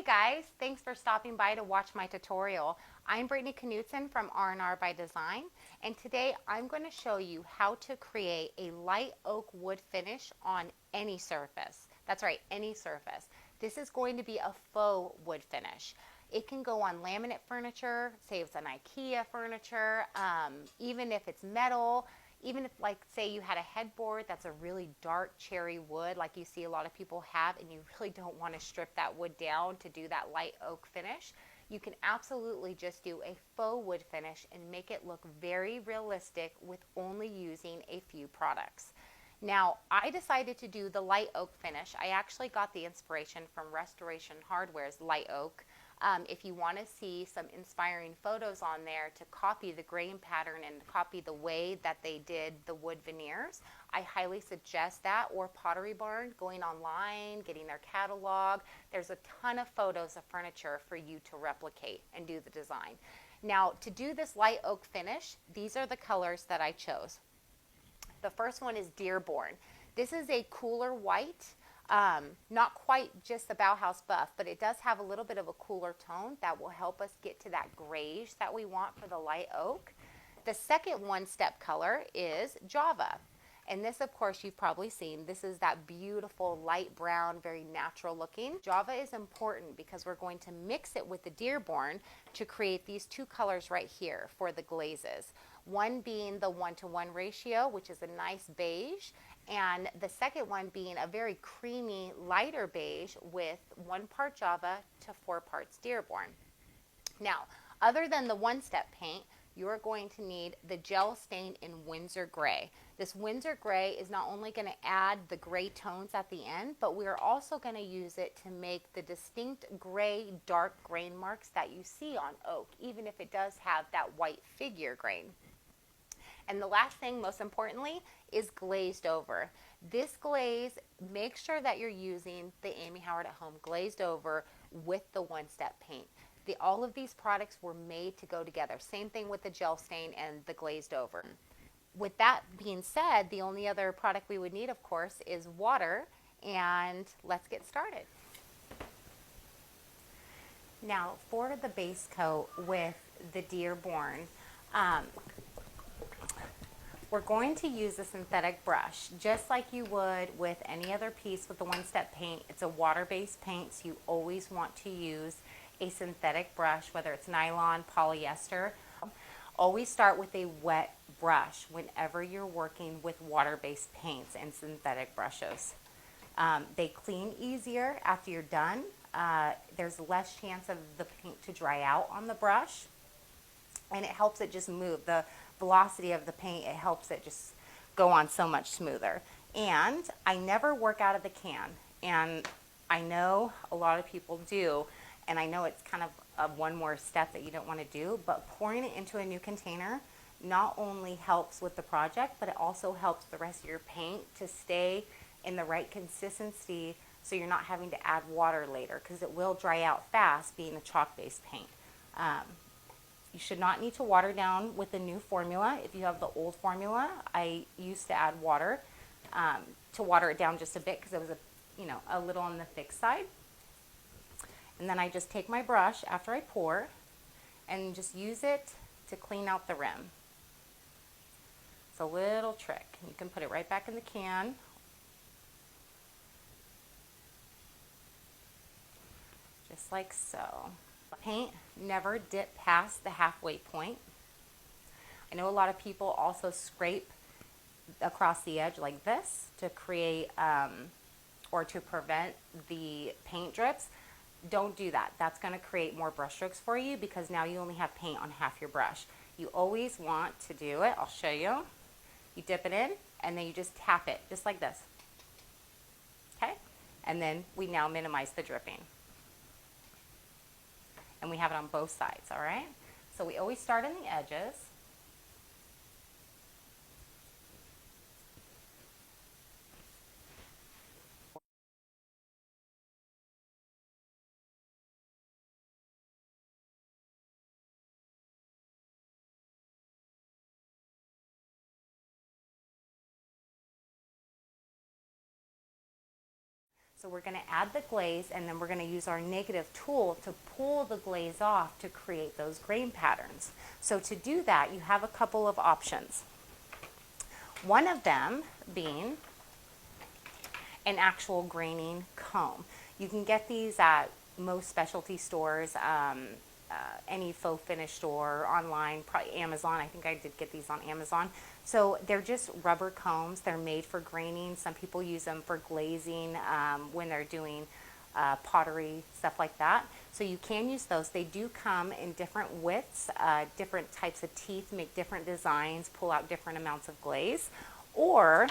Hey guys, thanks for stopping by to watch my tutorial. I'm Brittany from R&R By Design, and today I'm going to show you how to create a light oak wood finish on any surface. That's right, any surface. This is going to be a faux wood finish. It can go on laminate furniture, say it's an IKEA furniture, even if it's metal. Even if, like, say you had a headboard that's a really dark cherry wood like you see a lot of people have, and you really don't want to strip that wood down to do that light oak finish, you can absolutely just do a faux wood finish and make it look very realistic with only using a few products. Now, I decided to do the light oak finish. I actually got the inspiration from Restoration Hardware's light oak. If you want to see some inspiring photos on there to copy the grain pattern and copy the way that they did the wood veneers, I highly suggest that, or Pottery Barn, going online, getting their catalog. There's a ton of photos of furniture for you to replicate and do the design. Now, to do this light oak finish, these are the colors that I chose. The first one is Dearborn. This is a cooler white. Not quite just the Bauhaus buff, but it does have a little bit of a cooler tone that will help us get to that grayish that we want for the light oak. The second one-step color is Java. And this, of course, you've probably seen. This is that beautiful light brown, very natural looking. Java is important because we're going to mix it with the Dearborn to create these two colors right here for the glazes. One being the 1-to-1 ratio, which is a nice beige, and the second one being a very creamy, lighter beige with 1 part Java to 4 parts Dearborn. Now, other than the one-step paint, you're going to need the gel stain in Windsor Gray. This Windsor Gray is not only going to add the gray tones at the end, but we're also going to use it to make the distinct gray, dark grain marks that you see on oak, even if it does have that white figure grain. And the last thing, most importantly, is glazed over. This glaze, make sure that you're using the Amy Howard at Home glazed over with the one-step paint. All of these products were made to go together. Same thing with the gel stain and the glazed over. With that being said, the only other product we would need, of course, is water. And let's get started. Now, for the base coat with the Dearborn, we're going to use a synthetic brush, just like you would with any other piece with the one-step paint. It's a water-based paint, so you always want to use a synthetic brush, whether it's nylon, polyester. Always start with a wet brush whenever you're working with water-based paints and synthetic brushes. They clean easier after you're done. There's less chance of the paint to dry out on the brush, and it helps it just move. The velocity of the paint, it helps it just go on so much smoother. And I never work out of the can, and I know a lot of people do, and I know it's kind of one more step that you don't want to do, but pouring it into a new container not only helps with the project, but it also helps the rest of your paint to stay in the right consistency, so you're not having to add water later, because it will dry out fast being a chalk-based paint. You should not need to water down with the new formula. If you have the old formula, I used to add water to water it down just a bit because it was a little on the thick side. And then I just take my brush after I pour and just use it to clean out the rim. It's a little trick. You can put it right back in the can. Just like so. Paint never dip past the halfway point. I know a lot of people also scrape across the edge like this to create or to prevent the paint drips. Don't do that. That's going to create more brush strokes for you because now you only have paint on half your brush. You always want to do it. I'll show you. You dip it in and then you just tap it just like this. Okay? And then we now minimize the dripping. And we have it on both sides, all right? So we always start on the edges. So we're going to add the glaze, and then we're going to use our negative tool to pull the glaze off to create those grain patterns. So to do that, you have a couple of options. One of them being an actual graining comb. You can get these at most specialty stores, any faux finish store, online, probably Amazon. I think I did get these on Amazon. So they're just rubber combs. They're made for graining. Some people use them for glazing when they're doing pottery, stuff like that. So you can use those. They do come in different widths, different types of teeth, make different designs, pull out different amounts of glaze. Or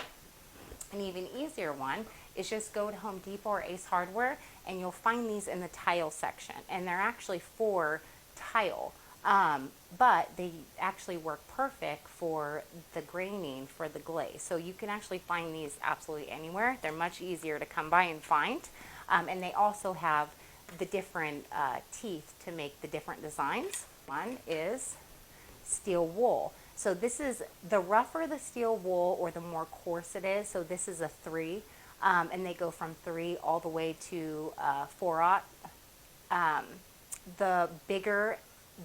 an even easier one is just go to Home Depot or Ace Hardware, and you'll find these in the tile section. And they're actually for tile, but they actually work perfect for the graining for the glaze. So you can actually find these absolutely anywhere. They're much easier to come by and find. And they also have the different teeth to make the different designs. One is steel wool. So this is, the rougher the steel wool or the more coarse it is, so this is a 3, and they go from 3 all the way to 4/0. The bigger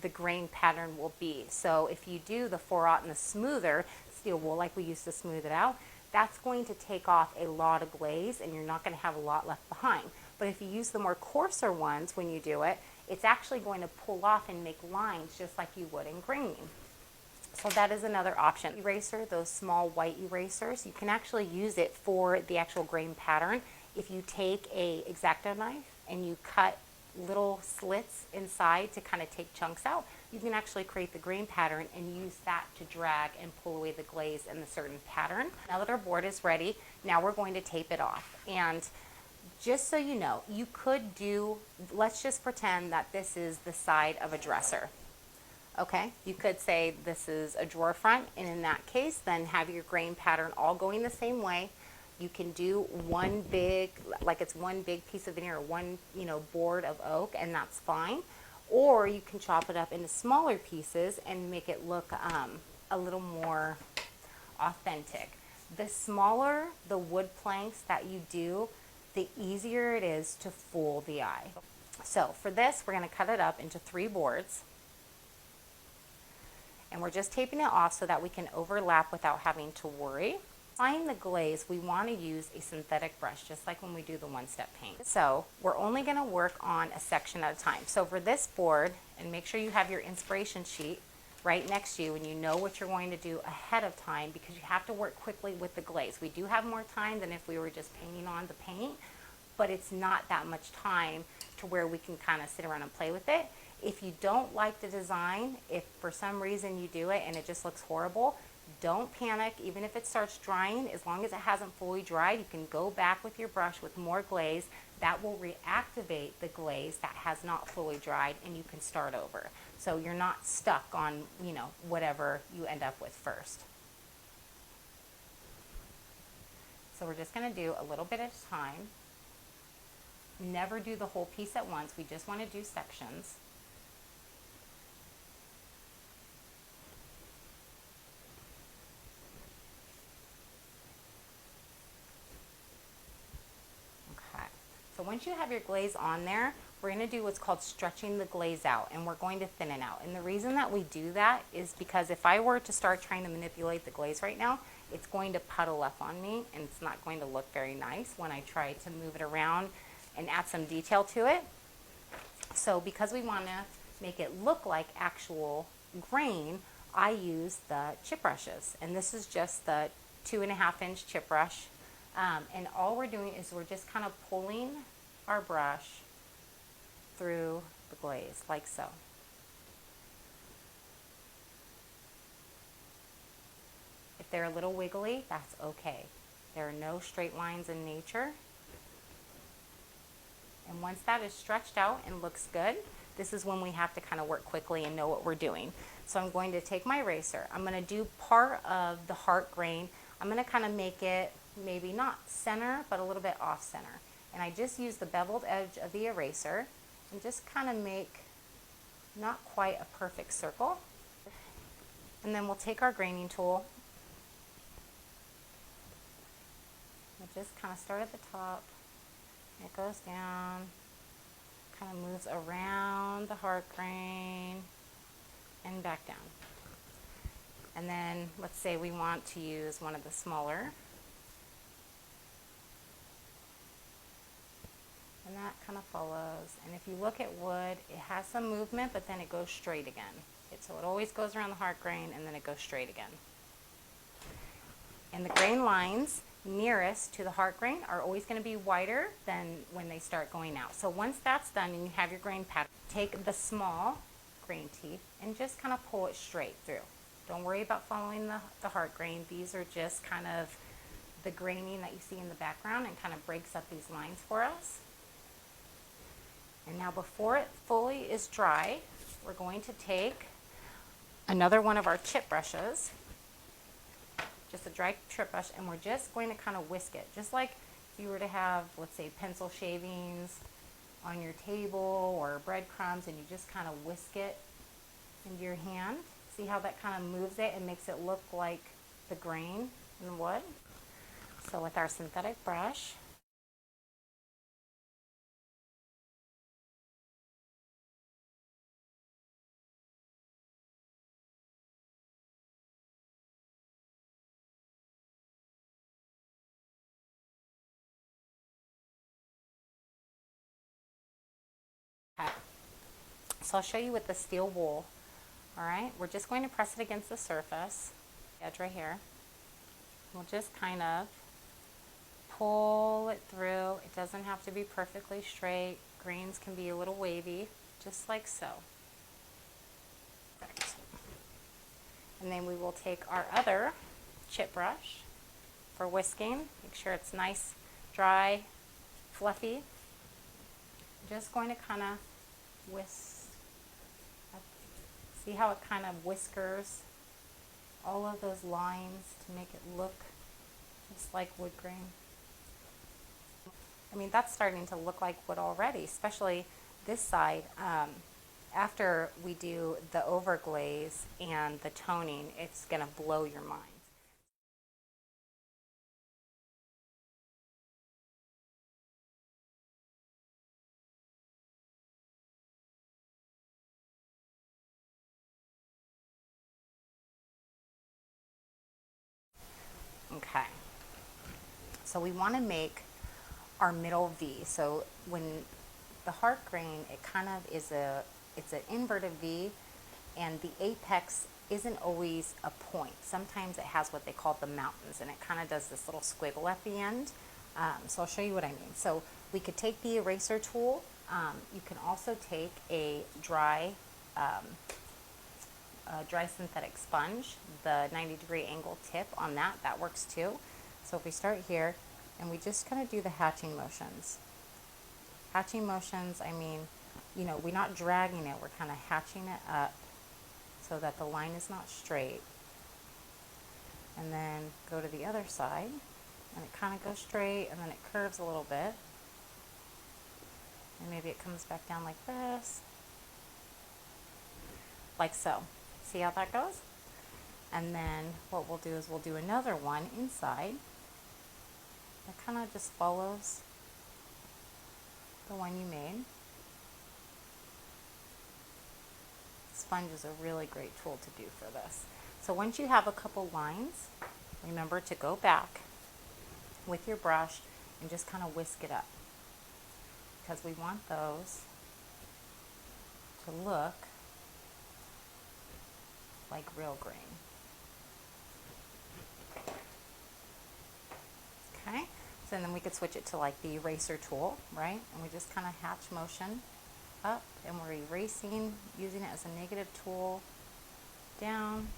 the grain pattern will be. So if you do the 4/0 and the smoother steel wool, like we used to smooth it out, that's going to take off a lot of glaze, and you're not going to have a lot left behind. But if you use the more coarser ones when you do it, it's actually going to pull off and make lines just like you would in graining. So that is another option. Eraser, those small white erasers, you can actually use it for the actual grain pattern. If you take a X-Acto knife and you cut little slits inside to kind of take chunks out, you can actually create the grain pattern and use that to drag and pull away the glaze in the certain pattern. Now that our board is ready, now we're going to tape it off. And just so you know, you could do, let's just pretend that this is the side of a dresser. Okay, you could say this is a drawer front, and in that case, then have your grain pattern all going the same way. You can do one big, like it's one big piece of veneer or one, board of oak, and that's fine. Or you can chop it up into smaller pieces and make it look a little more authentic. The smaller the wood planks that you do, the easier it is to fool the eye. So for this, we're going to cut it up into 3 boards. And we're just taping it off so that we can overlap without having to worry. Applying the glaze, we want to use a synthetic brush, just like when we do the one-step paint. So we're only going to work on a section at a time. So for this board, and make sure you have your inspiration sheet right next to you and you know what you're going to do ahead of time, because you have to work quickly with the glaze. We do have more time than if we were just painting on the paint, but it's not that much time to where we can kind of sit around and play with it. If you don't like the design, if for some reason you do it and it just looks horrible, don't panic. Even if it starts drying, as long as it hasn't fully dried, you can go back with your brush with more glaze. That will reactivate the glaze that has not fully dried, and you can start over. So you're not stuck on, whatever you end up with first. So we're just going to do a little bit at a time. Never do the whole piece at once. We just want to do sections. So once you have your glaze on there, we're going to do what's called stretching the glaze out, and we're going to thin it out. And the reason that we do that is because if I were to start trying to manipulate the glaze right now, it's going to puddle up on me, and it's not going to look very nice when I try to move it around and add some detail to it. So because we want to make it look like actual grain, I use the chip brushes, and this is just the 2.5-inch chip brush. And all we're doing is we're just kind of pulling our brush through the glaze, like so. If they're a little wiggly, that's okay. There are no straight lines in nature. And once that is stretched out and looks good, this is when we have to kind of work quickly and know what we're doing. So I'm going to take my eraser. I'm going to do part of the heart grain. I'm going to kind of make it maybe not center, but a little bit off center. And I just use the beveled edge of the eraser and just kind of make not quite a perfect circle. And then we'll take our graining tool. We'll just kind of start at the top, It goes down, kind of moves around the hard grain and back down. And then let's say we want to use one of the smaller. And that kind of follows. And if you look at wood, it has some movement, but then it goes straight again. So it always goes around the hard grain and then it goes straight again. And the grain lines nearest to the hard grain are always going to be wider than when they start going out. So once that's done and you have your grain pattern, take the small grain teeth and just kind of pull it straight through. Don't worry about following the hard grain. These are just kind of the graining that you see in the background and kind of breaks up these lines for us. And now before it fully is dry, we're going to take another one of our chip brushes, just a dry chip brush, and we're just going to kind of whisk it. Just like if you were to have, let's say, pencil shavings on your table or breadcrumbs, and you just kind of whisk it into your hand. See how that kind of moves it and makes it look like the grain in the wood? So with our synthetic brush, okay. So I'll show you with the steel wool. All right, we're just going to press it against the surface, edge right here. We'll just kind of pull it through. It doesn't have to be perfectly straight. Grains can be a little wavy, just like so. Perfect. And then we will take our other chip brush for whisking. Make sure it's nice, dry, fluffy. Just going to kind of whisk. See how it kind of whiskers all of those lines to make it look just like wood grain. I mean, that's starting to look like wood already, especially this side. After we do the overglaze and the toning, it's going to blow your mind. Okay, so we want to make our middle V. So when the hard grain, it kind of is it's an inverted V, and the apex isn't always a point. Sometimes it has what they call the mountains, and it kind of does this little squiggle at the end. So I'll show you what I mean. So we could take the eraser tool. You can also take a dry synthetic sponge, the 90-degree angle tip on that works too. So if we start here and we just kind of do the hatching motions. Hatching motions, I mean, you know, we're not dragging it, we're kind of hatching it up so that the line is not straight. And then go to the other side and it kind of goes straight and then it curves a little bit. And maybe it comes back down like this. Like so. See how that goes? And then what we'll do is we'll do another one inside that kind of just follows the one you made. Sponge is a really great tool to do for this. So once you have a couple lines, remember to go back with your brush and just kind of whisk it up, because we want those to look like real grain. Okay, so then we could switch it to like the eraser tool, right? And we just kind of hatch motion up, and we're erasing, using it as a negative tool down.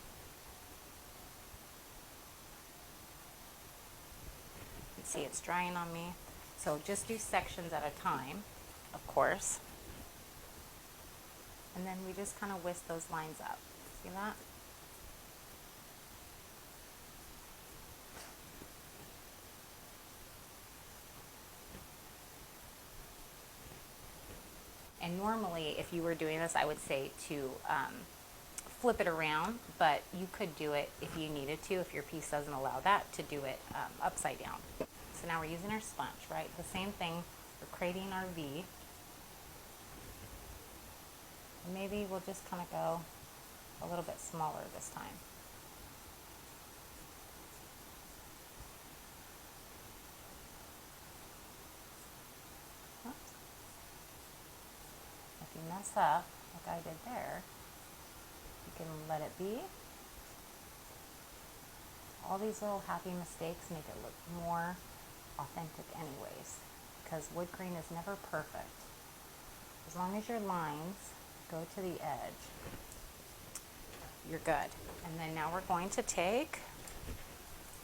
You can see it's drying on me. So just do sections at a time, of course. And then we just kind of whisk those lines up. See that? And normally, if you were doing this, I would say to flip it around, but you could do it if you needed to, if your piece doesn't allow that, to do it upside down. So now we're using our sponge, right? The same thing We're creating our V. Maybe we'll just kind of go a little bit smaller this time. Oops. If you mess up, like I did there, you can let it be. All these little happy mistakes make it look more authentic anyways, because wood grain is never perfect. As long as your lines go to the edge, you're good. And then now we're going to take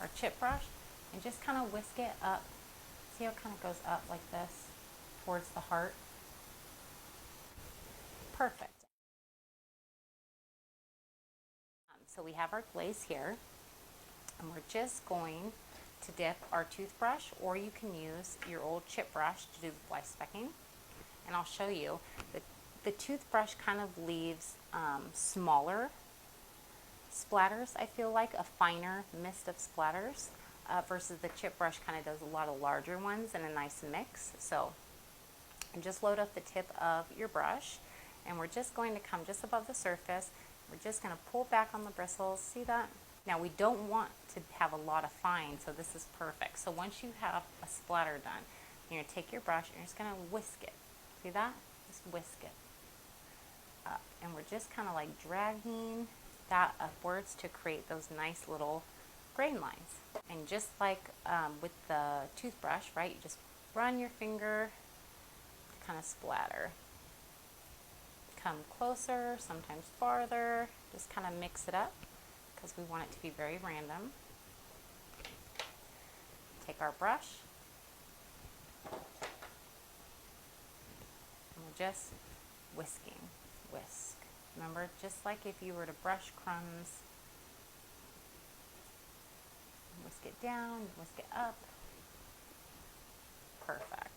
our chip brush and just kind of whisk it up. See how it kind of goes up like this towards the heart? Perfect. So we have our glaze here, and we're just going to dip our toothbrush, or you can use your old chip brush to do the fly specking. And I'll show you that the toothbrush kind of leaves smaller splatters, I feel like, a finer mist of splatters, versus the chip brush kind of does a lot of larger ones and a nice mix. So and just load up the tip of your brush, and we're just going to come just above the surface. We're just going to pull back on the bristles. See that? Now we don't want to have a lot of fine, so this is perfect. So once you have a splatter done, you're going to take your brush and you're just going to whisk it. See that? Just whisk it up. And we're just kind of like dragging that upwards to create those nice little grain lines. And just like with the toothbrush, right, you just run your finger to kind of splatter. Come closer, sometimes farther, just kind of mix it up because we want it to be very random. Take our brush, and we're just whisking, whisk. Remember, just like if you were to brush crumbs, whisk it down, whisk it up. Perfect.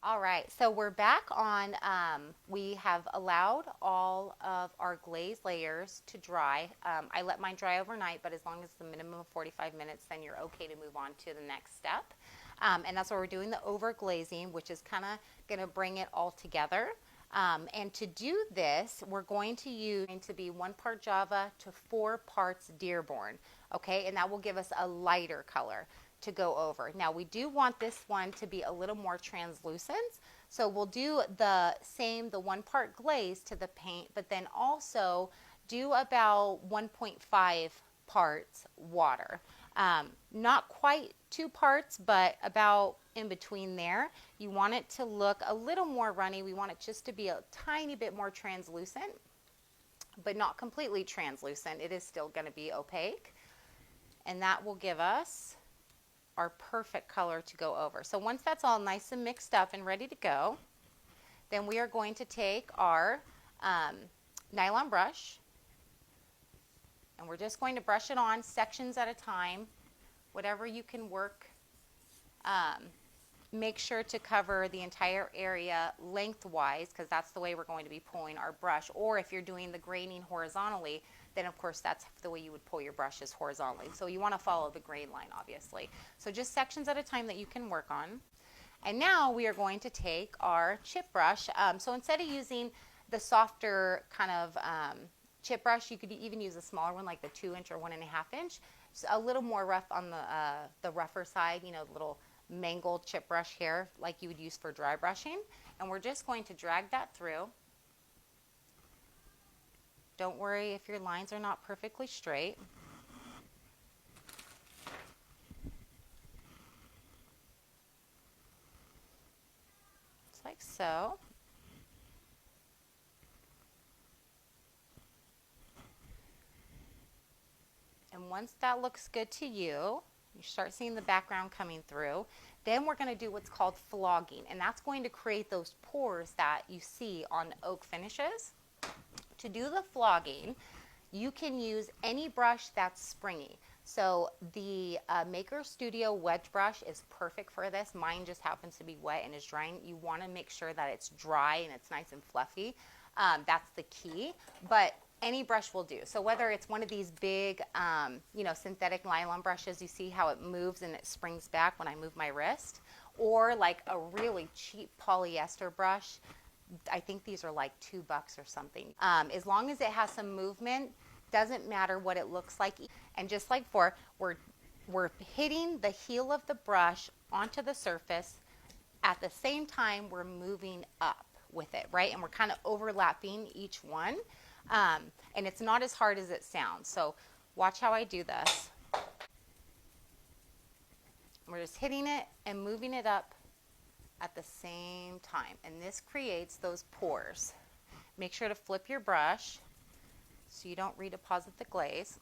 All right, so we're back on, we have allowed all of our glaze layers to dry. I let mine dry overnight, but as long as it's the minimum of 45 minutes, then you're okay to move on to the next step. And that's why we're doing the over glazing, which is kind of going to bring it all together. And to do this, we're going to use to be 1 part Java to 4 parts Dearborn, okay? And that will give us a lighter color to go over. Now we do want this one to be a little more translucent, so we'll do the 1 part glaze to the paint, but then also do about 1.5 parts water. Not quite 2 parts, but about in between there. You want it to look a little more runny. We want it just to be a tiny bit more translucent, but not completely translucent. It is still going to be opaque, and that will give us our perfect color to go over. So once that's all nice and mixed up and ready to go, then we are going to take our nylon brush, and we're just going to brush it on sections at a time, whatever you can work. Make sure to cover the entire area lengthwise, because that's the way we're going to be pulling our brush. Or if you're doing the graining horizontally, then of course that's the way you would pull your brushes horizontally. So you want to follow the grain line, obviously. So just sections at a time that you can work on. And now we are going to take our chip brush. So instead of using the softer kind of chip brush, you could even use a smaller one like the 2-inch or 1.5 inch. So a little more rough on the rougher side, you know, little mangled chip brush here like you would use for dry brushing. And we're just going to drag that through. Don't worry if your lines are not perfectly straight. Just like so. And once that looks good to you, you start seeing the background coming through, then we're going to do what's called flogging, and that's going to create those pores that you see on oak finishes. To do the flogging, you can use any brush that's springy. So the Maker Studio wedge brush is perfect for this. Mine just happens to be wet and is drying. You want to make sure that it's dry and it's nice and fluffy. That's the key, but any brush will do. So whether it's one of these big, synthetic nylon brushes, you see how it moves and it springs back when I move my wrist, or like a really cheap polyester brush. I think these are like $2 or something. As long as it has some movement, doesn't matter what it looks like. And just like before, we're hitting the heel of the brush onto the surface. At the same time, we're moving up with it, right? And we're kind of overlapping each one. And it's not as hard as it sounds. So watch how I do this. We're just hitting it and moving it up at the same time. And this creates those pores. Make sure to flip your brush so you don't redeposit the glaze.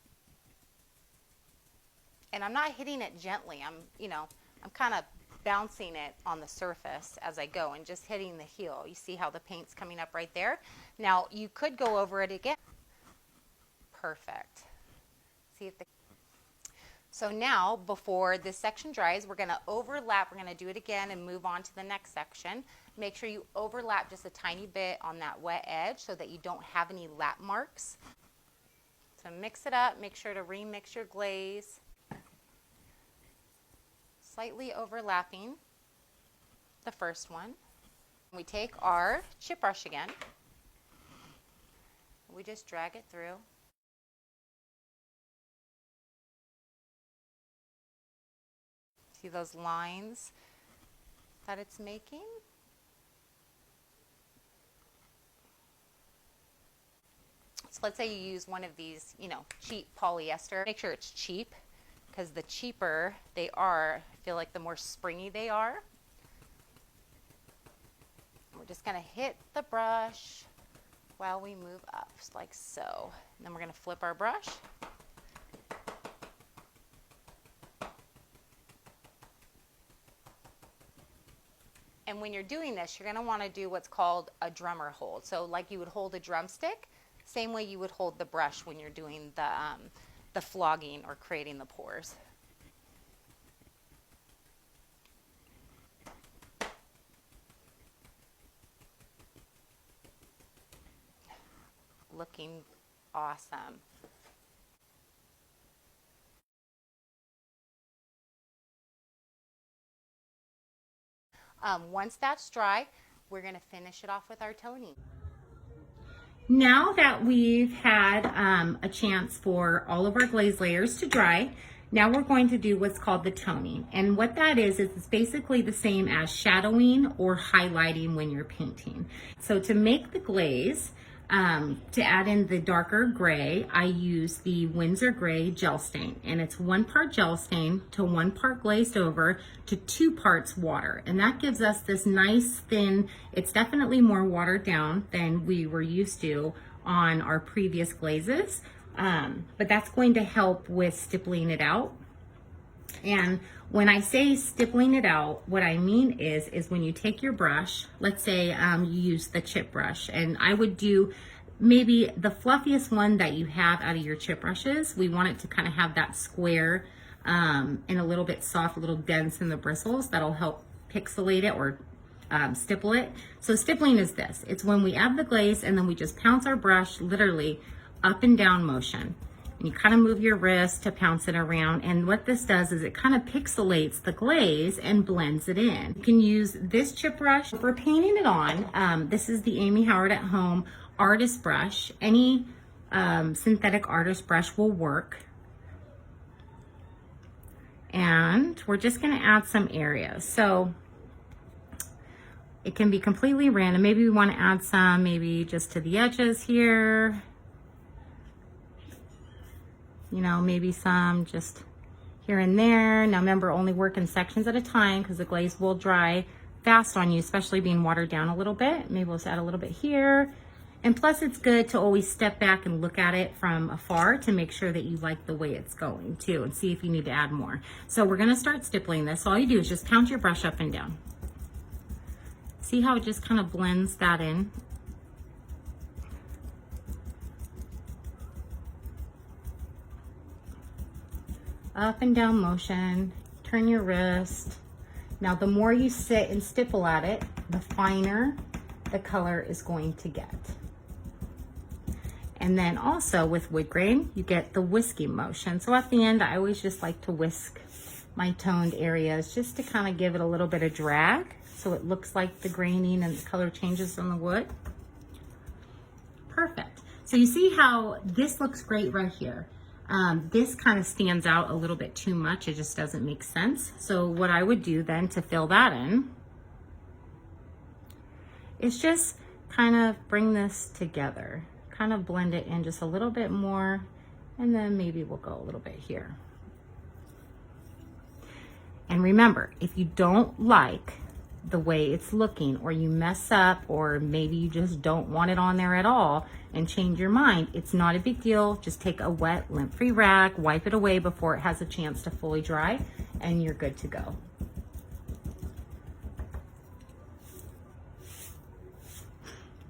And I'm not hitting it gently. I'm kind of bouncing it on the surface as I go and just hitting the heel. You see how the paint's coming up right there? Now you could go over it again. Perfect. See if the So now, before this section dries, we're going to overlap. We're going to do it again and move on to the next section. Make sure you overlap just a tiny bit on that wet edge so that you don't have any lap marks. So mix it up. Make sure to remix your glaze. Slightly overlapping the first one. We take our chip brush again. We just drag it through. See those lines that it's making? So let's say you use one of these, cheap polyester. Make sure it's cheap, because the cheaper they are, I feel like the more springy they are. We're just going to hit the brush while we move up, just like so. And then we're going to flip our brush. And when you're doing this, you're going to want to do what's called a drummer hold. So like you would hold a drumstick, same way you would hold the brush when you're doing the flogging or creating the pores. Looking awesome. Once that's dry, we're going to finish it off with our toning. Now that we've had a chance for all of our glaze layers to dry, now we're going to do what's called the toning. And what that is it's basically the same as shadowing or highlighting when you're painting. So to make the glaze, to add in the darker gray, I use the Winsor Gray gel stain, and it's 1 part gel stain to 1 part glazed over to 2 parts water, and that gives us this nice thin, it's definitely more watered down than we were used to on our previous glazes, but that's going to help with stippling it out. And when I say stippling it out, what I mean is when you take your brush, let's say you use the chip brush, and I would do maybe the fluffiest one that you have out of your chip brushes. We want it to kind of have that square and a little bit soft, a little dense in the bristles. That'll help pixelate it or stipple it. So stippling is this. It's when we add the glaze and then we just pounce our brush literally up and down motion. You kind of move your wrist to pounce it around, and what this does is it kind of pixelates the glaze and blends it in. You can use this chip brush for painting it on. This is the Amy Howard at Home artist brush. Any synthetic artist brush will work. And we're just going to add some areas. So it can be completely random. Maybe we want to add some, maybe just to the edges here. Maybe some just here and there. Now remember, only work in sections at a time because the glaze will dry fast on you, especially being watered down a little bit. Maybe we'll just add a little bit here. And plus it's good to always step back and look at it from afar to make sure that you like the way it's going too, and see if you need to add more. So we're gonna start stippling this. All you do is just count your brush up and down. See how it just kind of blends that in? Up and down motion, turn your wrist. Now the more you sit and stipple at it, the finer the color is going to get. And then also with wood grain, you get the whisking motion. So at the end, I always just like to whisk my toned areas just to kind of give it a little bit of drag so it looks like the graining and the color changes on the wood. Perfect. So you see how this looks great right here. This kind of stands out a little bit too much. It just doesn't make sense. So what I would do then to fill that in is just kind of bring this together, kind of blend it in just a little bit more, and then maybe we'll go a little bit here. And remember, if you don't like the way it's looking, or you mess up, or maybe you just don't want it on there at all and change your mind, it's not a big deal. Just take a wet lint-free rag, wipe it away before it has a chance to fully dry, and you're good to go.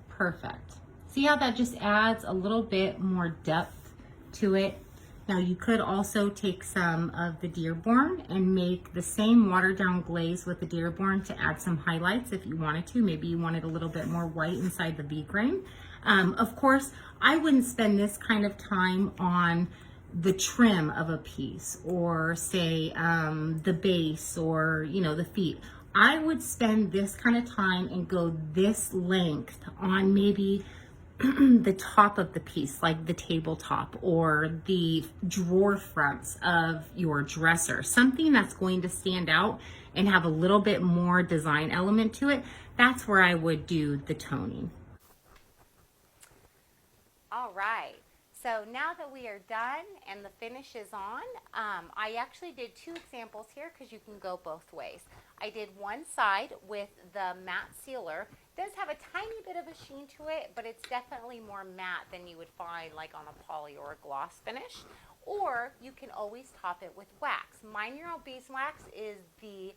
Perfect. See how that just adds a little bit more depth to it? Now you could also take some of the Dearborn and make the same watered down glaze with the Dearborn to add some highlights if you wanted to. Maybe you wanted a little bit more white inside the V grain. Of course, I wouldn't spend this kind of time on the trim of a piece, or say the base, or the feet. I would spend this kind of time and go this length on maybe the top of the piece, like the tabletop or the drawer fronts of your dresser, something that's going to stand out and have a little bit more design element to it. That's where I would do the toning. All right, so now that we are done and the finish is on, I actually did two examples here because you can go both ways. I did one side with the matte sealer. It does have a tiny bit of a sheen to it, but it's definitely more matte than you would find like on a poly or a gloss finish. Or you can always top it with wax. My mineral beeswax is the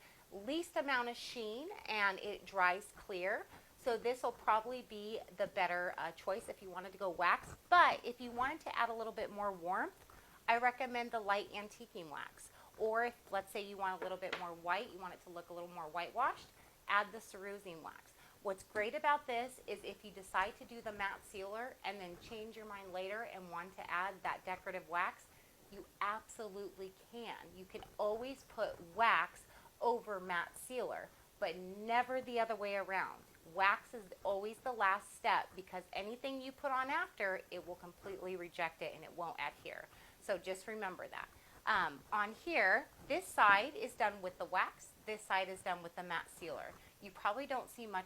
least amount of sheen and it dries clear. So this will probably be the better choice if you wanted to go wax. But if you wanted to add a little bit more warmth, I recommend the light antiquing wax. Or if, let's say, you want a little bit more white, you want it to look a little more whitewashed, add the cerusine wax. What's great about this is if you decide to do the matte sealer and then change your mind later and want to add that decorative wax, you absolutely can. You can always put wax over matte sealer, but never the other way around. Wax is always the last step because anything you put on after, it will completely reject it and it won't adhere. So just remember that. On here, this side is done with the wax, this side is done with the matte sealer. You probably don't see much.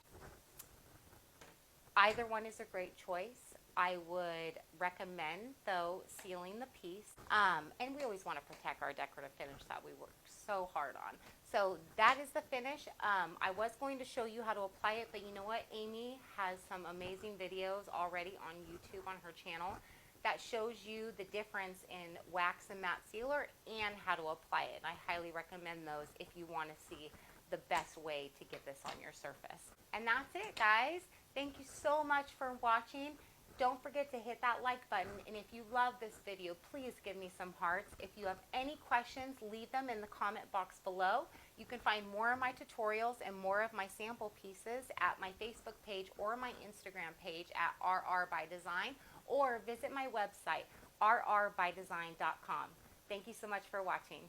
Either one is a great choice. I would recommend, though, sealing the piece. And we always want to protect our decorative finish that we work so hard on. So that is the finish. I was going to show you how to apply it, but you know what? Amy has some amazing videos already on YouTube on her channel that shows you the difference in wax and matte sealer and how to apply it. And I highly recommend those if you want to see the best way to get this on your surface. And that's it, guys. Thank you so much for watching. Don't forget to hit that like button, and if you love this video, please give me some hearts. If you have any questions, leave them in the comment box below. You can find more of my tutorials and more of my sample pieces at my Facebook page or my Instagram page at R&R By Design, or visit my website, rrbydesign.com. Thank you so much for watching.